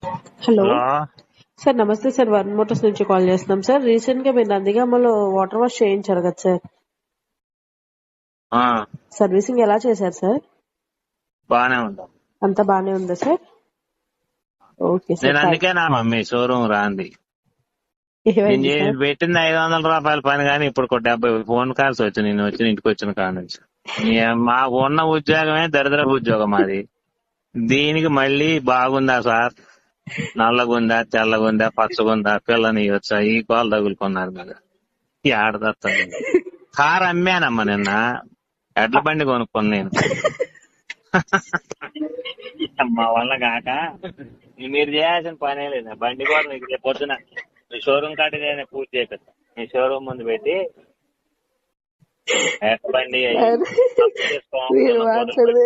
Hello hello. Sir, నమస్తే sir. One Motors నుంచి call చేస్తున్నాం సార్. రీసెంట్ గా మీరు నందిగామలో వాటర్ వాష్ చేయించారు కదా సార్, ఆ, సర్వీసింగ్ ఎలా చేశారు సార్? బానే ఉంటాం. అంతా బానే ఉందా సార్? ఓకే సార్, నేను థ్యాంక్ అందుకే నా మమ్మీ షోరూమ్ రాంది. నేను ఏమైంది సార్? పెట్టింది 500 రూపాయల పని కానీ ఇప్పుడు 70 ఫోన్ కాల్స్ వచ్చి నేను వచ్చి ఇంటికి వచ్చిన కాడ నుంచి మా ఉన్న ఉద్యోగమే దరిద్రపు ఉద్యోగం మాది. దీనికి మళ్ళీ బాగుందా సార్, నల్లగుందా, తెల్లగుందా, పచ్చగుందా, పిల్లని వచ్చా, ఈ కాలు తగులుకున్నారు మీరు. ఈ ఆడదత్తాను. కారు అమ్మానమ్మా నిన్న, ఎడ్ల బండి కొనుక్కొని నేను. మా వల్ల కాక మీరు చేయాల్సిన పనే లేదు. బండి కూడా నీకు రేపు పొద్దున మీ షోరూమ్ కాడికి నేను పూర్తి చేపిస్తా. మీ షోరూమ్ ముందు పెట్టి బండి మీరు మాట్లాడదే